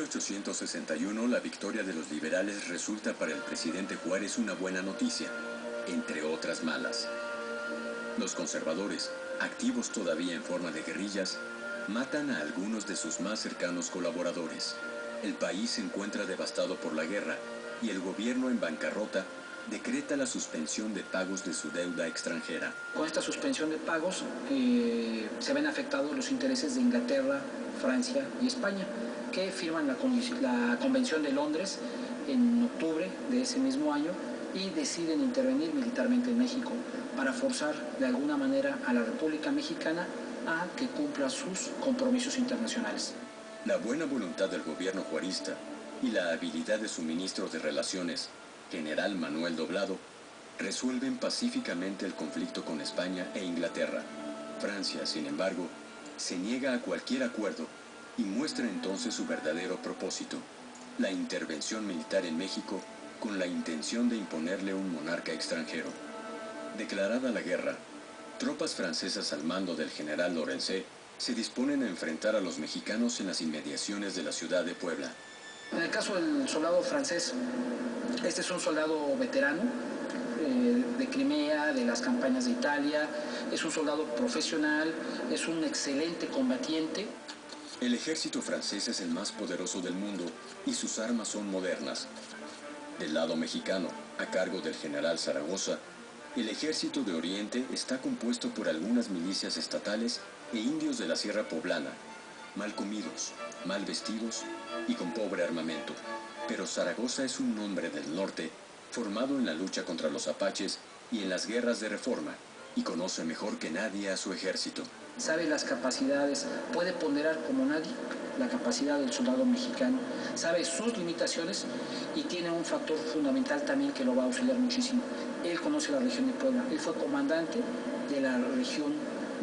1861, la victoria de los liberales resulta para el presidente Juárez una buena noticia, entre otras malas. Los conservadores, activos todavía en forma de guerrillas, matan a algunos de sus más cercanos colaboradores. El país se encuentra devastado por la guerra y el gobierno en bancarrota decreta la suspensión de pagos de su deuda extranjera. Con esta suspensión de pagos se ven afectados los intereses de Inglaterra, Francia y España, que firman la Convención de Londres en octubre de ese mismo año y deciden intervenir militarmente en México para forzar de alguna manera a la República Mexicana a que cumpla sus compromisos internacionales. La buena voluntad del gobierno juarista y la habilidad de su ministro de Relaciones, general Manuel Doblado, resuelven pacíficamente el conflicto con España e Inglaterra. Francia, sin embargo, se niega a cualquier acuerdo y muestra entonces su verdadero propósito, la intervención militar en México con la intención de imponerle un monarca extranjero. Declarada la guerra, tropas francesas al mando del general Lorenzé se disponen a enfrentar a los mexicanos en las inmediaciones de la ciudad de Puebla. En el caso del soldado francés, este es un soldado veterano de Crimea, de las campañas de Italia, es un soldado profesional, es un excelente combatiente. El ejército francés es el más poderoso del mundo y sus armas son modernas. Del lado mexicano, a cargo del general Zaragoza, el ejército de Oriente está compuesto por algunas milicias estatales e indios de la Sierra Poblana, mal comidos, mal vestidos y con pobre armamento. Pero Zaragoza es un hombre del norte, formado en la lucha contra los apaches y en las guerras de reforma, y conoce mejor que nadie a su ejército. Sabe las capacidades, puede ponderar como nadie la capacidad del soldado mexicano, sabe sus limitaciones y tiene un factor fundamental también que lo va a auxiliar muchísimo. Él conoce la región de Puebla, él fue comandante de la región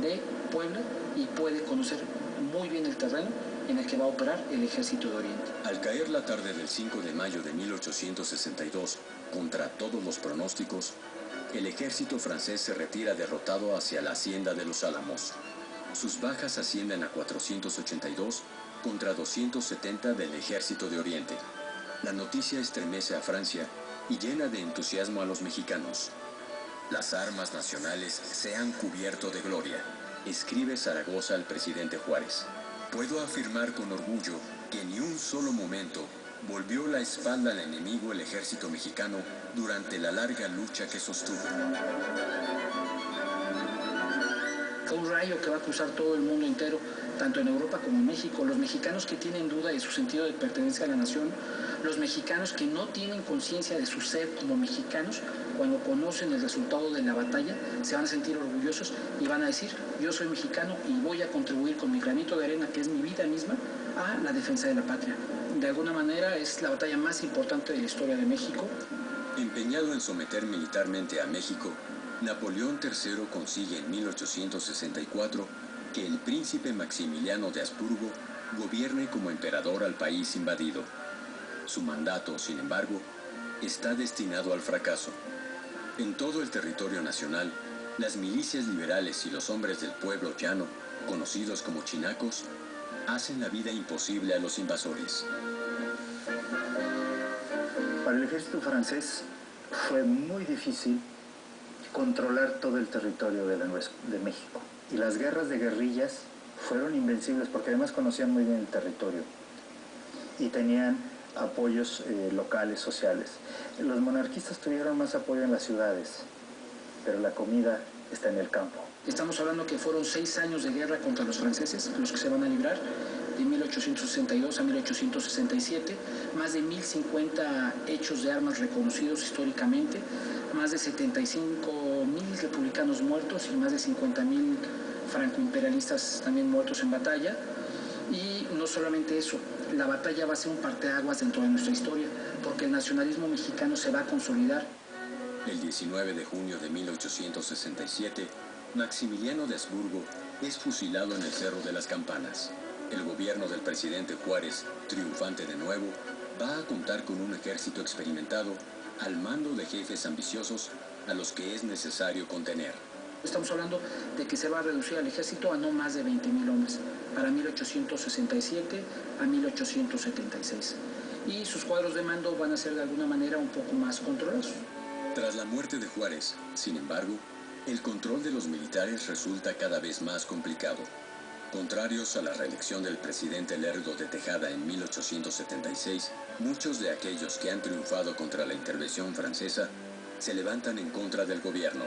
de Puebla y puede conocer muy bien el terreno en el que va a operar el ejército de Oriente. Al caer la tarde del 5 de mayo de 1862, contra todos los pronósticos, el ejército francés se retira derrotado hacia la hacienda de Los Álamos. Sus bajas ascienden a 482 contra 270 del ejército de Oriente. La noticia estremece a Francia y llena de entusiasmo a los mexicanos. Las armas nacionales se han cubierto de gloria, escribe Zaragoza al presidente Juárez. Puedo afirmar con orgullo que ni un solo momento volvió la espalda al enemigo el ejército mexicano durante la larga lucha que sostuvo. Fue un rayo que va a cruzar todo el mundo entero, tanto en Europa como en México. Los mexicanos que tienen duda de su sentido de pertenencia a la nación, los mexicanos que no tienen conciencia de su ser como mexicanos, cuando conocen el resultado de la batalla, se van a sentir orgullosos y van a decir, yo soy mexicano y voy a contribuir con mi granito de arena, que es mi vida misma, a la defensa de la patria. De alguna manera es la batalla más importante de la historia de México. Empeñado en someter militarmente a México, Napoleón III consigue en 1864 que el príncipe Maximiliano de Habsburgo gobierne como emperador al país invadido. Su mandato, sin embargo, está destinado al fracaso. En todo el territorio nacional, las milicias liberales y los hombres del pueblo llano, conocidos como chinacos, hacen la vida imposible a los invasores. Para el ejército francés fue muy difícil controlar todo el territorio de México. Y las guerras de guerrillas fueron invencibles porque además conocían muy bien el territorio y tenían apoyos locales, sociales. Los monarquistas tuvieron más apoyo en las ciudades, pero la comida está en el campo. Estamos hablando que fueron 6 años de guerra contra los franceses, los que se van a librar, de 1862 a 1867, más de 1050 hechos de armas reconocidos históricamente, más de 75.000 republicanos muertos y más de 50.000 francoimperialistas también muertos en batalla. Y no solamente eso, la batalla va a ser un parteaguas dentro de nuestra historia, porque el nacionalismo mexicano se va a consolidar. El 19 de junio de 1867, Maximiliano de Habsburgo es fusilado en el Cerro de las Campanas. El gobierno del presidente Juárez, triunfante de nuevo, va a contar con un ejército experimentado al mando de jefes ambiciosos a los que es necesario contener. Estamos hablando de que se va a reducir al ejército a no más de 20,000 hombres, para 1867 a 1876. Y sus cuadros de mando van a ser de alguna manera un poco más controlados. Tras la muerte de Juárez, sin embargo, el control de los militares resulta cada vez más complicado. Contrarios a la reelección del presidente Lerdo de Tejada en 1876, muchos de aquellos que han triunfado contra la intervención francesa se levantan en contra del gobierno.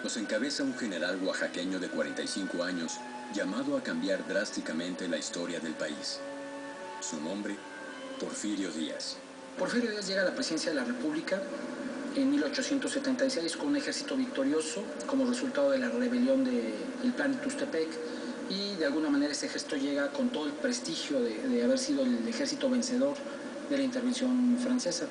Los encabeza un general oaxaqueño de 45 años, llamado a cambiar drásticamente la historia del país. Su nombre, Porfirio Díaz. Porfirio Díaz llega a la presidencia de la República en 1876 con un ejército victorioso como resultado de la rebelión del Plan de Tustepec, y de alguna manera ese ejército llega con todo el prestigio de haber sido el ejército vencedor de la intervención francesa.